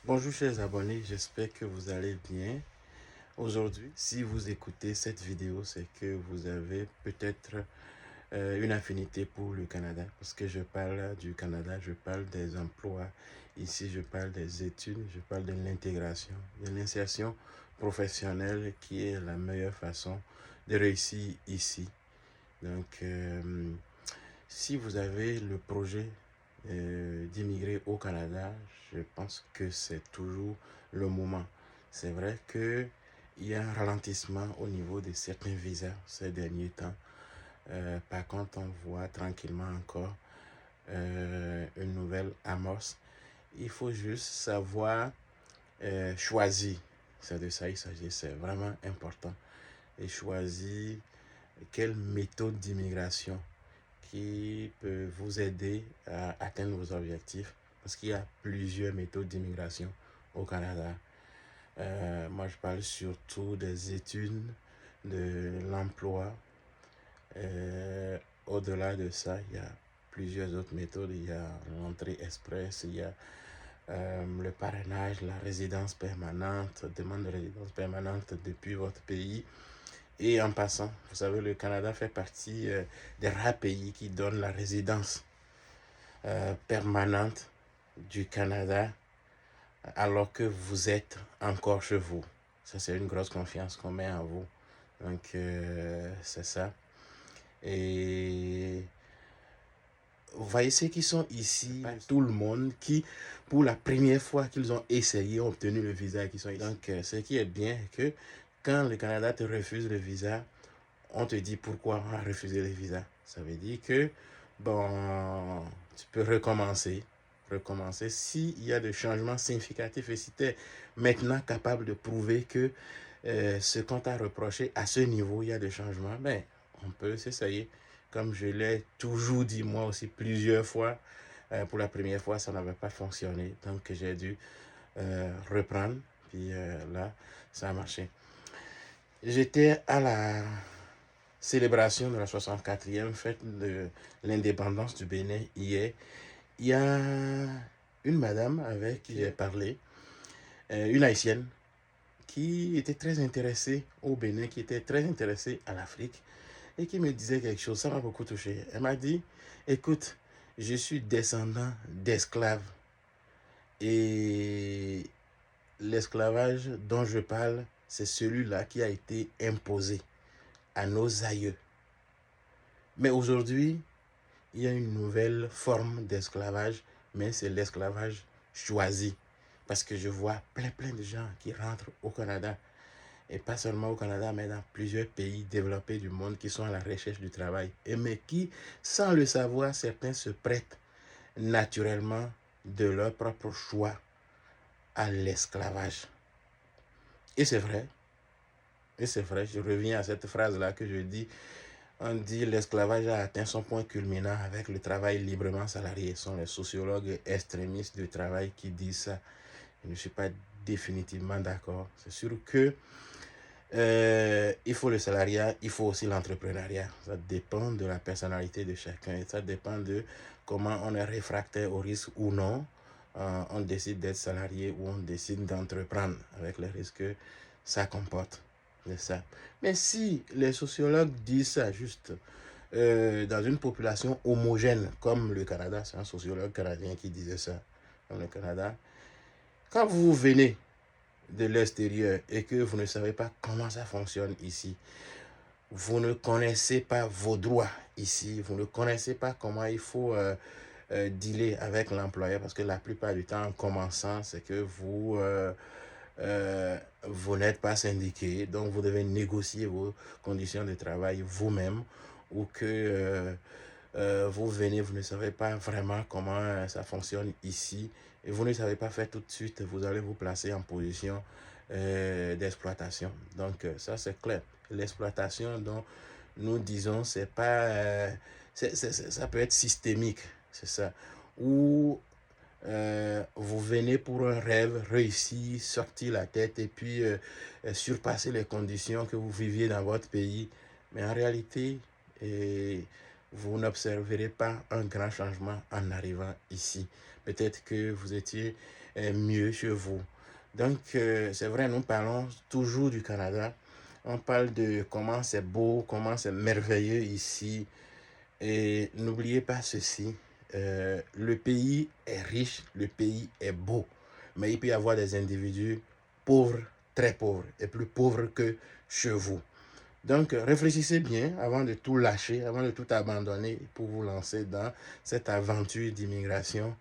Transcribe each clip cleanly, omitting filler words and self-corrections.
Bonjour chers abonnés, j'espère que vous allez bien. Aujourd'hui, si vous écoutez cette vidéo, c'est que vous avez peut-être une affinité pour le Canada. Parce que je parle du Canada, je parle des emplois. Ici, je parle des études, je parle de l'intégration, de l'insertion professionnelle qui est la meilleure façon de réussir ici. Donc, si vous avez le projet d'immigrer au Canada, je pense que c'est toujours le moment. C'est vrai qu'il y a un ralentissement au niveau de certains visas ces derniers temps. Par contre, on voit tranquillement encore une nouvelle amorce. Il faut juste savoir choisir. C'est de ça il s'agit, c'est vraiment important. Et choisir quelle méthode d'immigration qui peut vous aider à atteindre vos objectifs parce qu'il y a plusieurs méthodes d'immigration au Canada. Moi, je parle surtout des études, de l'emploi. Au-delà de ça, il y a plusieurs autres méthodes. Il y a l'entrée express, il y a le parrainage, la résidence permanente, demande de résidence permanente depuis votre pays. Et en passant, vous savez, le Canada fait partie des rares pays qui donnent la résidence permanente du Canada alors que vous êtes encore chez vous. Ça, c'est une grosse confiance qu'on met en vous. Donc, c'est ça. Et vous voyez ceux qui sont ici, pas tout le monde qui, pour la première fois qu'ils ont essayé, ont obtenu le visa et qui sont ici. Donc, ce qui est bien, que quand le Canada te refuse le visa, on te dit pourquoi on a refusé le visa. Ça veut dire que, bon, tu peux recommencer. Recommencer s'il y a des changements significatifs et si tu es maintenant capable de prouver que ce qu'on t'a reproché à ce niveau, il y a des changements, ben, on peut s'essayer. Comme je l'ai toujours dit moi aussi plusieurs fois, pour la première fois, ça n'avait pas fonctionné. Donc, j'ai dû reprendre. Puis là, ça a marché. J'étais à la célébration de la 64e fête de l'indépendance du Bénin hier. Il y a une madame avec qui j'ai parlé, une haïtienne, qui était très intéressée au Bénin, qui était très intéressée à l'Afrique et qui me disait quelque chose, ça m'a beaucoup touché. Elle m'a dit, écoute, je suis descendant d'esclaves et l'esclavage dont je parle, c'est celui-là qui a été imposé à nos aïeux. Mais aujourd'hui, il y a une nouvelle forme d'esclavage, mais c'est l'esclavage choisi. Parce que je vois plein de gens qui rentrent au Canada, et pas seulement au Canada, mais dans plusieurs pays développés du monde qui sont à la recherche du travail, et mais qui, sans le savoir, certains se prêtent naturellement de leur propre choix à l'esclavage. Et c'est vrai, je reviens à cette phrase-là que je dis. On dit l'esclavage a atteint son point culminant avec le travail librement salarié. Ce sont les sociologues extrémistes du travail qui disent ça. Je ne suis pas définitivement d'accord. C'est sûr que il faut le salariat, il faut aussi l'entrepreneuriat. Ça dépend de la personnalité de chacun. Ça dépend de comment on est réfractaire au risque ou non. On décide d'être salarié ou on décide d'entreprendre avec les risques que ça comporte. C'est ça. Mais si les sociologues disent ça juste dans une population homogène comme le Canada, c'est un sociologue canadien qui disait ça, comme le Canada, quand vous venez de l'extérieur et que vous ne savez pas comment ça fonctionne ici, vous ne connaissez pas vos droits ici, vous ne connaissez pas comment il faut dealer avec l'employeur, parce que la plupart du temps, en commençant, c'est que vous n'êtes pas syndiqué, donc vous devez négocier vos conditions de travail vous-même, ou que vous venez, vous ne savez pas vraiment comment ça fonctionne ici, et vous ne savez pas faire tout de suite, vous allez vous placer en position d'exploitation. Donc ça c'est clair. L'exploitation dont nous disons, c'est pas, ça peut être systémique, c'est ça. Ou vous venez pour un rêve, réussir, sortir la tête et puis surpasser les conditions que vous viviez dans votre pays. Mais en réalité, vous n'observerez pas un grand changement en arrivant ici. Peut-être que vous étiez mieux chez vous. Donc, c'est vrai, nous parlons toujours du Canada. On parle de comment c'est beau, comment c'est merveilleux ici. Et n'oubliez pas ceci, le pays est riche, le pays est beau. Mais il peut y avoir des individus pauvres, très pauvres, et plus pauvres que chez vous. Donc, réfléchissez bien avant de tout lâcher, avant de tout abandonner pour vous lancer dans cette aventure d'immigration.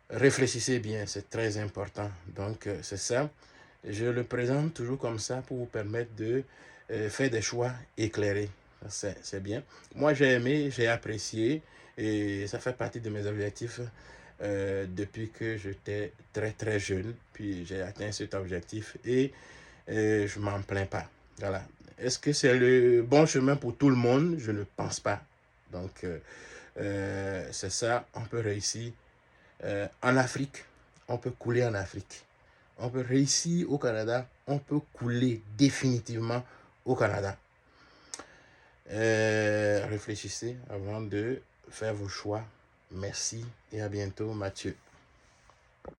Réfléchissez bien, c'est très important. Donc, c'est ça. Je le présente toujours comme ça pour vous permettre de faire des choix éclairés. C'est bien. Moi, j'ai aimé, j'ai apprécié et ça fait partie de mes objectifs depuis que j'étais très très jeune. Puis j'ai atteint cet objectif et je m'en plains pas. Voilà. Est-ce que c'est le bon chemin pour tout le monde? Je ne pense pas. Donc, c'est ça, on peut réussir en Afrique, on peut couler en Afrique. On peut réussir au Canada, on peut couler définitivement au Canada. Réfléchissez avant de faire vos choix. Merci et à bientôt, Mathieu.